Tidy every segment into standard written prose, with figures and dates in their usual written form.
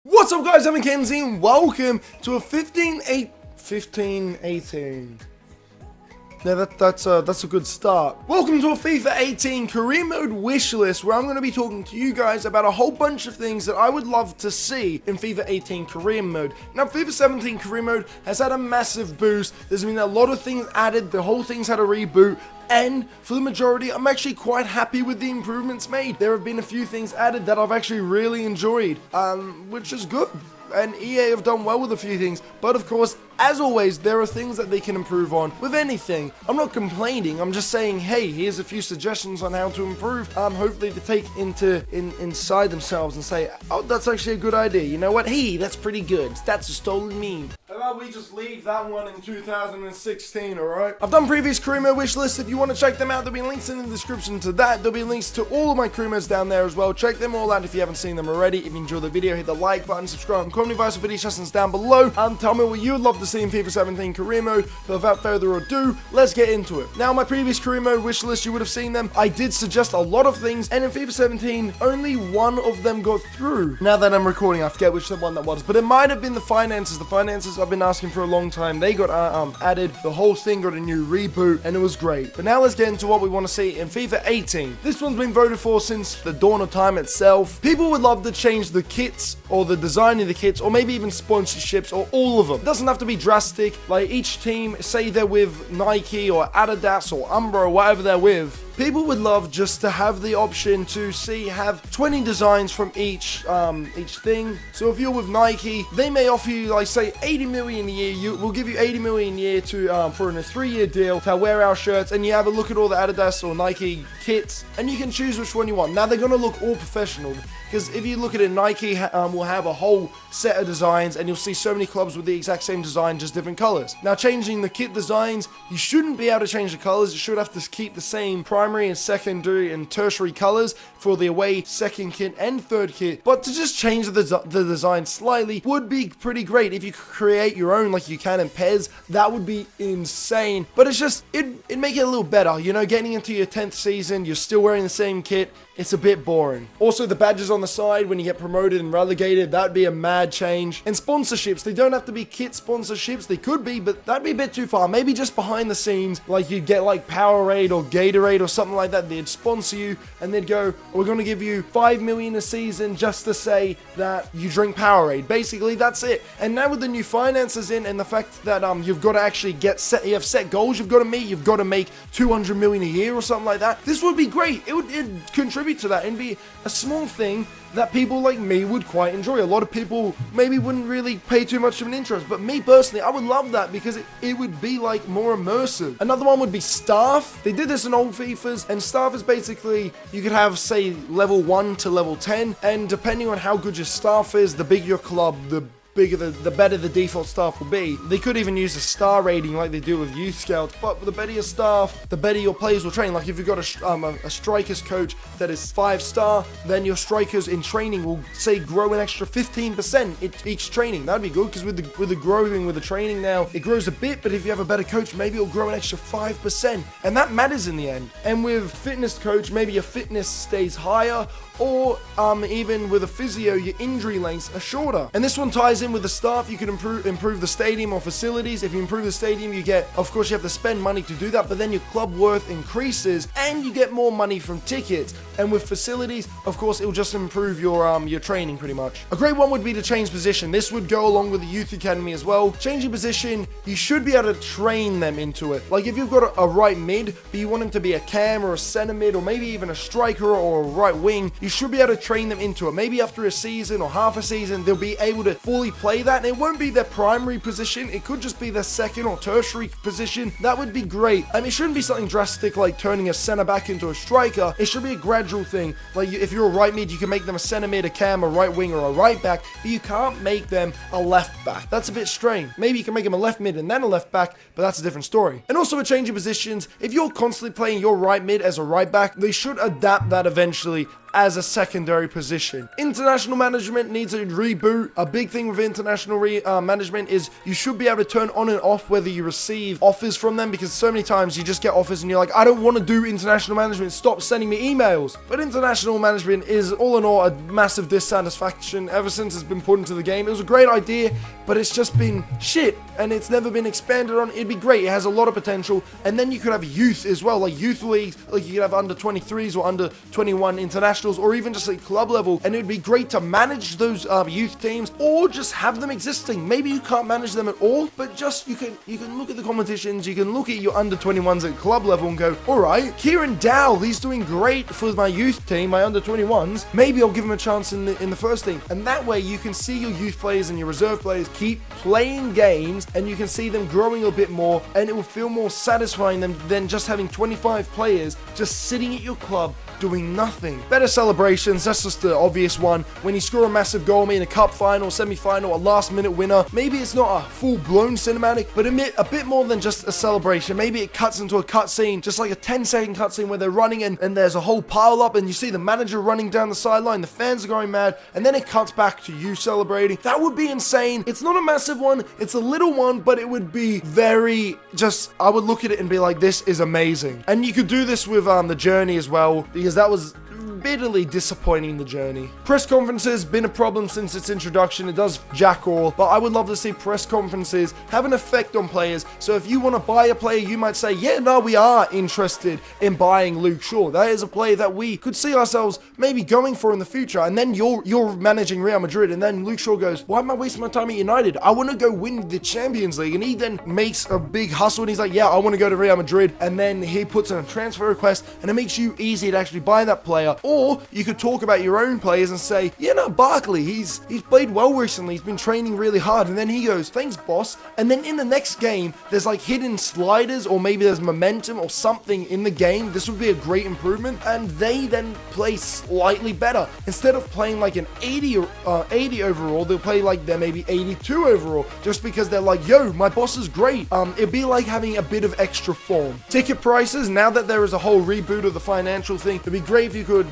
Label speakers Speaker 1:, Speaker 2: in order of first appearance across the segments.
Speaker 1: What's up guys, I'm Mackenzie and welcome to a 15-18. Yeah, that's a good start. Welcome to a FIFA 18 career mode wish list where I'm going to be talking to you guys about a whole bunch of things that I would love to see in FIFA 18 career mode. Now, FIFA 17 career mode has had a massive boost. There's been a lot of things added. The whole thing's had a reboot. And for the majority, I'm actually quite happy with the improvements made. There have been a few things added that I've actually really enjoyed, which is good. And EA have done well with a few things, but of course, as always, there are things that they can improve on with anything. I'm not complaining, I'm just saying, hey, here's a few suggestions on how to improve. Hopefully to take inside themselves and say, oh, that's actually a good idea. You know what? Hey, that's pretty good. That's a stolen meme. How about we just leave that one in 2016, alright? I've done previous career mode wish lists. If you want to check them out, there'll be links in the description to that. There'll be links to all of my career modes down there as well. Check them all out if you haven't seen them already. If you enjoyed the video, hit the like button, subscribe, and comment advice for video suggestions down below. And tell me what you would love to see in FIFA 17 career mode. But without further ado, let's get into it. Now, my previous career mode wish list, you would have seen them. I did suggest a lot of things, and in FIFA 17, only one of them got through. Now that I'm recording, I forget which one that was, but it might have been the finances. The finances I've been asking for a long time. They got added. The whole thing got a new reboot, and it was great. But now let's get into what we want to see in FIFA 18. This one's been voted for since the dawn of time itself. People would love to change the kits, or the design of the kits, or maybe even sponsorships, or all of them. It doesn't have to be drastic. Like each team, say they're with Nike or Adidas or Umbro or whatever they're with. People would love just to have the option to have 20 designs from each thing. So if you're with Nike, they may offer you, like, say 80 million a year. We'll give you 80 million a year to for a 3-year deal to wear our shirts, and you have a look at all the Adidas or Nike kits, and you can choose which one you want. Now they're gonna look all professional, because if you look at it, Nike will have a whole set of designs, and you'll see so many clubs with the exact same design, just different colors. Now, changing the kit designs, you shouldn't be able to change the colors. You should have to keep the same primary and secondary and tertiary colors for the away second kit and third kit. But to just change the design slightly would be pretty great. If you create your own like you can in PES, that would be insane. But it's just, it'd make it a little better. You know, getting into your 10th season, you're still wearing the same kit. It's a bit boring. Also, the badges on the side when you get promoted and relegated, that'd be a mad change. And sponsorships, they don't have to be kit sponsorships. They could be, but that'd be a bit too far. Maybe just behind the scenes, like you'd get like Powerade or Gatorade or something like that. They'd sponsor you and they'd go, we're going to give you 5 million a season just to say that you drink Powerade. Basically, that's it. And now with the new finances in and the fact that you've got to actually you have set goals you've got to meet. You've got to make 200 million a year or something like that. This would be great. It'd contribute to that and be a small thing that people like me would quite enjoy. A lot of people maybe wouldn't really pay too much of an interest, but me personally, I would love that because it would be like more immersive. Another one would be staff. They did this in old FIFAs, and staff is basically, you could have, say, level 1 to level 10, and depending on how good your staff is, the bigger your club, the better the default staff will be. They could even use a star rating like they do with youth scouts, but with the better your staff, the better your players will train. Like if you've got a strikers coach that is 5-star, then your strikers in training will, say, grow an extra 15% each training. That'd be good, because with the growing with the training now, it grows a bit, but if you have a better coach, maybe it'll grow an extra 5%, and that matters in the end. And with fitness coach, maybe your fitness stays higher, or even with a physio, your injury lengths are shorter. And this one ties in with the staff. You can improve the stadium or facilities. If you improve the stadium, you get, of course, you have to spend money to do that, but then your club worth increases and you get more money from tickets. And with facilities, of course, it will just improve your training pretty much. A great one would be to change position. This would go along with the youth academy as well. Changing position, you should be able to train them into it. Like if you've got a right mid, but you want him to be a cam or a center mid, or maybe even a striker or a right wing, you should be able to train them into it. Maybe after a season or half a season, they'll be able to fully play that, and it won't be their primary position. It could just be their second or tertiary position. That would be great. I mean, it shouldn't be something drastic like turning a center back into a striker. It should be a gradual thing. Like if you're a right mid, you can make them a center mid, a cam, a right wing, or a right back, but you can't make them a left back. That's a bit strange. Maybe you can make them a left mid and then a left back, but that's a different story. And also with changing positions, if you're constantly playing your right mid as a right back, they should adapt that eventually as a secondary position. International management needs a reboot. A big thing with international management is you should be able to turn on and off whether you receive offers from them, because so many times you just get offers and you're like, I don't want to do international management, stop sending me emails. But international management is all in all a massive dissatisfaction ever since it's been put into the game. It was a great idea, but it's just been shit and it's never been expanded on. It'd be great. It has a lot of potential. And then you could have youth as well, like youth leagues, like you could have under 23s or under 21 internationals, or even just like club level. And it'd be great to manage those youth teams, or just have them existing. Maybe you can't manage them at all, but just you can look at the competitions, you can look at your under 21s at club level and go, all right, Kieran Dowell, he's doing great for my youth team, my under 21s. Maybe I'll give him a chance in the first team. And that way you can see your youth players and your reserve players keep playing games, and you can see them growing a bit more, and it will feel more satisfying than just having 25 players just sitting at your club doing nothing. Better celebrations, that's just the obvious one. When you score a massive goal, maybe in a cup final, semi-final, a last-minute winner, maybe it's not a full-blown cinematic, but a bit more than just a celebration. Maybe it cuts into a cutscene, just like a 10-second cutscene where they're running and there's a whole pile-up, and you see the manager running down the sideline, the fans are going mad, and then it cuts back to you celebrating. That would be insane. It's not a massive one, it's a little one, but it would be very I would look at it and be like, this is amazing. And you could do this with the journey as well, because that was bitterly disappointing, the journey. Press conferences been a problem since its introduction. It does jack all, but I would love to see press conferences have an effect on players. So if you want to buy a player, you might say, yeah, no, we are interested in buying Luke Shaw. That is a player that we could see ourselves maybe going for in the future. And then you're managing Real Madrid, and then Luke Shaw goes, why am I wasting my time at United? I want to go win the Champions League. And he then makes a big hustle, and he's like, yeah, I want to go to Real Madrid. And then he puts in a transfer request, and it makes you easy to actually buy that player. Or you could talk about your own players and say, yeah, no, Barkley, he's played well recently, he's been training really hard. And then he goes, thanks, boss. And then in the next game, there's like hidden sliders, or maybe there's momentum or something in the game. This would be a great improvement. And they then play slightly better. Instead of playing like an 80 overall, they'll play like they're maybe 82 overall, just because they're like, yo, my boss is great. It'd be like having a bit of extra form. Ticket prices, now that there is a whole reboot of the financial thing, it'd be great if you could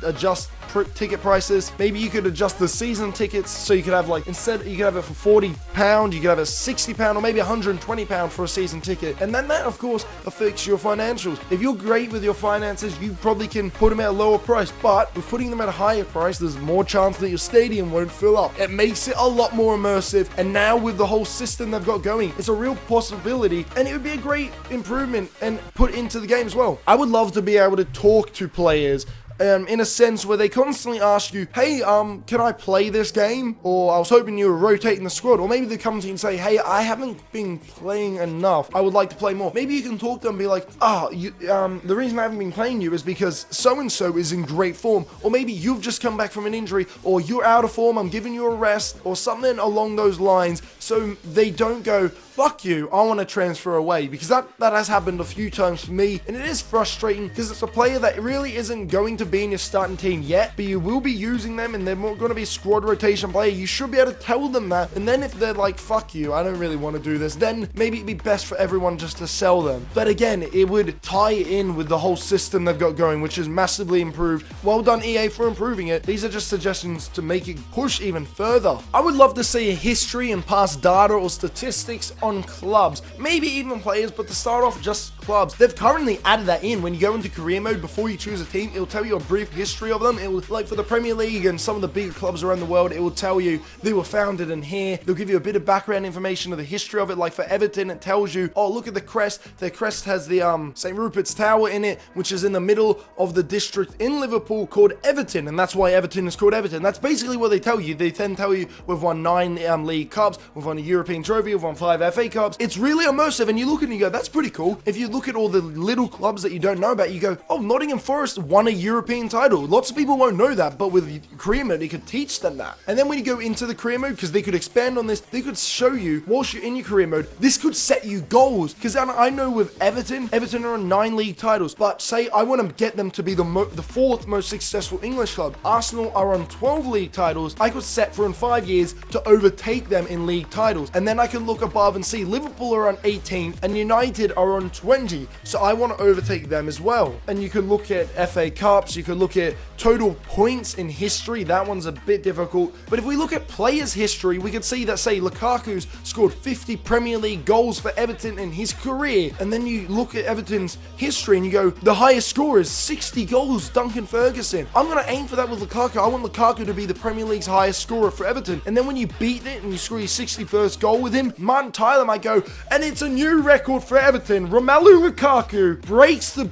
Speaker 1: adjust ticket prices. Maybe you could adjust the season tickets, so you could have like, instead you could have it for £40, you could have it £60 or maybe £120 for a season ticket. And then that of course affects your financials. If you're great with your finances, you probably can put them at a lower price, but with putting them at a higher price, there's more chance that your stadium won't fill up. It makes it a lot more immersive, and now with the whole system they've got going, it's a real possibility, and it would be a great improvement and put into the game as well. I would love to be able to talk to players in a sense where they constantly ask you, hey, can I play this game? Or I was hoping you were rotating the squad. Or maybe they come to you and say, hey, I haven't been playing enough, I would like to play more. Maybe you can talk to them and be like, the reason I haven't been playing you is because so-and-so is in great form. Or maybe you've just come back from an injury, or you're out of form, I'm giving you a rest, or something along those lines, so they don't go, fuck you, I want to transfer away. Because that has happened a few times for me, and it is frustrating because it's a player that really isn't going to be in your starting team yet, but you will be using them, and they're going to be a squad rotation player. You should be able to tell them that, and then if they're like, fuck you, I don't really want to do this, then maybe it'd be best for everyone just to sell them. But again, it would tie in with the whole system they've got going, which is massively improved. Well done, EA, for improving it. These are just suggestions to make it push even further. I would love to see a history and past data or statistics on clubs, maybe even players, but to start off, just clubs. They've currently added that in. When you go into career mode, before you choose a team, it'll tell you a brief history of them. It will, like for the Premier League and some of the bigger clubs around the world, it will tell you they were founded in here. They'll give you a bit of background information of the history of it. Like for Everton, it tells you, oh, look at the crest. Their crest has the St. Rupert's Tower in it, which is in the middle of the district in Liverpool called Everton, and that's why Everton is called Everton. That's basically what they tell you. They then tell you we've won 9 League Cups, we've won a European trophy, we've won 5 FA Cups. It's really immersive, and you look and you go, that's pretty cool. If you look at all the little clubs that you don't know about, you go, oh, Nottingham Forest won a European title. Lots of people won't know that, but with career mode, you could teach them that. And then when you go into the career mode, because they could expand on this, they could show you, whilst you're in your career mode, this could set you goals. Because I know with Everton are on 9 league titles, but say I want to get them to be the 4th most successful English club. Arsenal are on 12 league titles. I could set for in 5 years to overtake them in league titles. And then I can look above and see Liverpool are on 18 and United are on 20. So I want to overtake them as well. And you can look at FA Cups, drops. You could look at total points in history. That one's a bit difficult. But if we look at players' history, we could see that, say, Lukaku's scored 50 Premier League goals for Everton in his career. And then you look at Everton's history and you go, the highest scorer is 60 goals, Duncan Ferguson. I'm going to aim for that with Lukaku. I want Lukaku to be the Premier League's highest scorer for Everton. And then when you beat it and you score your 61st goal with him, Martin Tyler might go, and it's a new record for Everton. Romelu Lukaku breaks the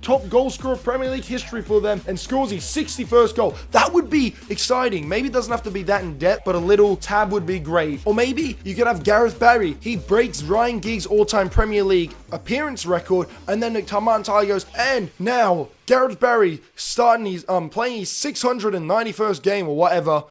Speaker 1: top goal scorer of Premier League history for them and scores his 61st goal. That would be exciting. Maybe it doesn't have to be that in depth, but a little tab would be great. Or maybe you could have Gareth Barry. He breaks Ryan Giggs' all-time Premier League appearance record, and then Martin Tyler goes, and now Gareth Barry starting his playing his 691st game or whatever.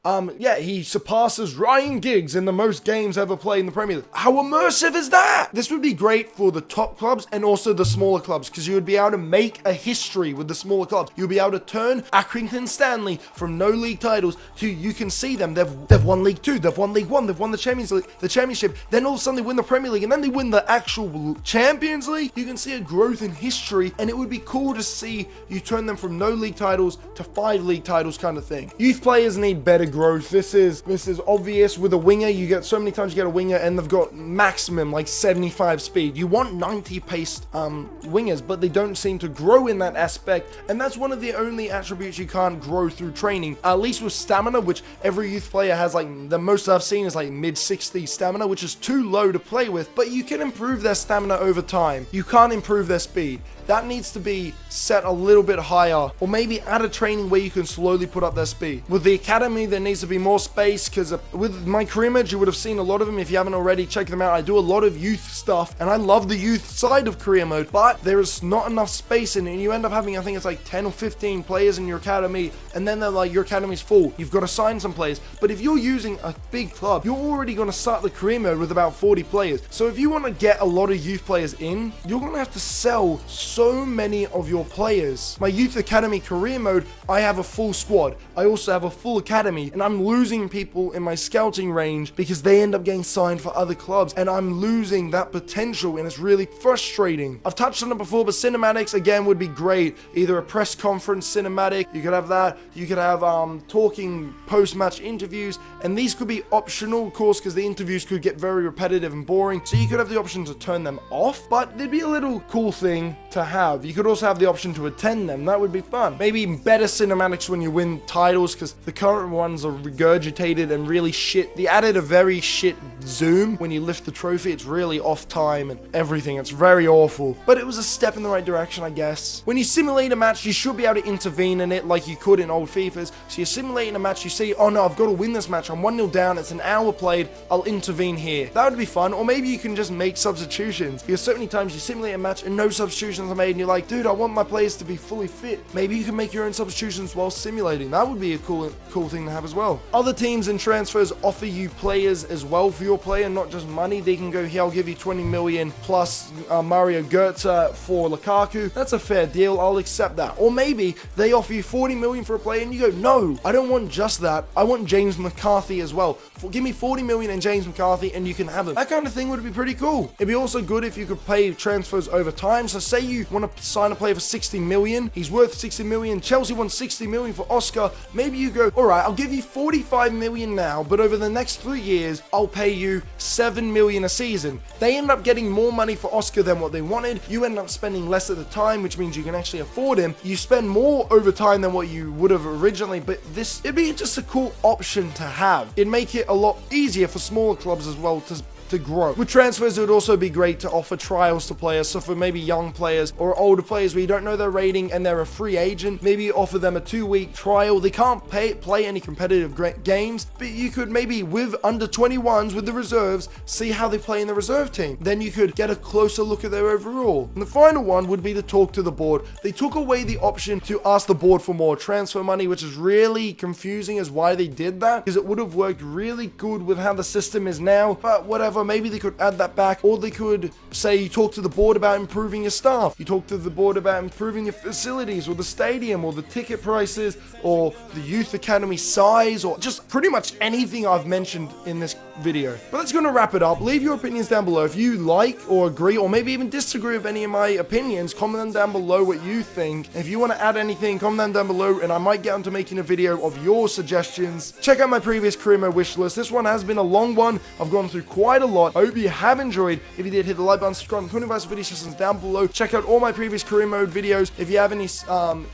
Speaker 1: He surpasses Ryan Giggs in the most games ever played in the Premier League. How immersive is that? This would be great for the top clubs and also the smaller clubs, because you would be able to make a history with the smaller clubs. You'll be able to turn Accrington Stanley from no league titles to, you can see them, they've won League 2, they've won League 1, they've won the Champions League, the Championship, then all of a sudden they win the Premier League, and then they win the actual Champions League. You can see a growth in history, and it would be cool to see you turn them from no league titles to 5 league titles kind of thing. Youth players need better growth. This is obvious with a winger. You get so many times you get a winger and they've got maximum like 75 speed. You want 90 paced wingers, but they don't seem to grow in that aspect, and that's one of the only attributes you can't grow through training, at least with stamina, which every youth player has. Like the most I've seen is like mid-60s stamina, which is too low to play with, but you can improve their stamina over time. You can't improve their speed. That needs to be set a little bit higher, or maybe add a training where you can slowly put up their speed. With the academy, there needs to be more space, because with my career mode, you would have seen a lot of them. If you haven't already, check them out. I do a lot of youth stuff, and I love the youth side of career mode, but there is not enough space in it, and you end up having, I think it's like 10 or 15 players in your academy, and then they're like, your academy's full. You've got to sign some players. But if you're using a big club, you're already going to start the career mode with about 40 players. So if you want to get a lot of youth players in, you're going to have to sell so many of your players. My youth academy career mode, I have a full squad. I also have a full academy, and I'm losing people in my scouting range because they end up getting signed for other clubs, and I'm losing that potential, and it's really frustrating. I've touched on it before, but cinematics again would be great. Either a press conference cinematic, you could have that. You could have talking post-match interviews, and these could be optional, of course, because the interviews could get very repetitive and boring. So you could have the option to turn them off, but there'd be a little cool thing to have. You could also have the option to attend them. That would be fun. Maybe better cinematics when you win titles, because the current ones are regurgitated and really shit. They added a very shit zoom when you lift the trophy. It's really off time and everything. It's very awful, but it was a step in the right direction, I guess. When you simulate a match, you should be able to intervene in it like you could in old FIFAs. So you're simulating a match, you see, oh no, I've got to win this match. I'm 1-0 down. It's an hour played. I'll intervene here. That would be fun. Or maybe you can just make substitutions, because so many times you simulate a match and no substitutions are made, and you're like, dude, I want my players to be fully fit. Maybe you can make your own substitutions while simulating. That would be a cool thing to have as well. Other teams and transfers offer you players as well for your player, not just money. They can go, here, I'll give you 20 million plus Mario Götze for Lukaku. That's a fair deal. I'll accept that. Or maybe they offer you 40 million for a player and you go, no, I don't want just that. I want James McCarthy as well. Give me 40 million and James McCarthy and you can have him. That kind of thing would be pretty cool. It'd be also good if you could pay transfers over time. So say you want to sign a player for 60 million. He's worth 60 million. Chelsea wants 60 million for Oscar. Maybe you go, all right, I'll give you 45 million now, but over the next 3 years, I'll pay you 7 million a season. They end up getting more money for Oscar than what they wanted. You end up spending less at the time, which means you can actually afford him. You spend more over time than what you would have originally, but it'd be just a cool option to have. It'd make it a lot easier for smaller clubs as well to grow. With transfers, it would also be great to offer trials to players. So for maybe young players or older players where you don't know their rating and they're a free agent, maybe you offer them a 2-week trial. They can't play any competitive games, but you could maybe with under 21s with the reserves, see how they play in the reserve team. Then you could get a closer look at their overall. And the final one would be to talk to the board. They took away the option to ask the board for more transfer money, which is really confusing as why they did that, because it would have worked really good with how the system is now, but whatever. whatever. Maybe they could add that back, or they could say you talk to the board about improving your staff, you talk to the board about improving your facilities, or the stadium, or the ticket prices, or the youth academy size, or just pretty much anything I've mentioned in this video. But that's going to wrap it up. Leave your opinions down below. If you like or agree, or maybe even disagree with any of my opinions, comment them down below what you think. If you want to add anything, comment them down below, and I might get onto making a video of your suggestions. Check out my previous career mode wish list. This one has been a long one. I've gone through quite a lot. I hope you have enjoyed. If you did, hit the like button, subscribe, and 25 video suggestions down below. Check out all my previous career mode videos. If you have any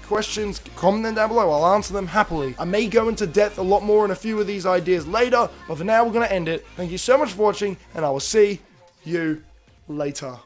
Speaker 1: questions, comment them down below. I'll answer them happily. I may go into depth a lot more on a few of these ideas later, but for now, we're going to end it. Thank you so much for watching, and I will see you later.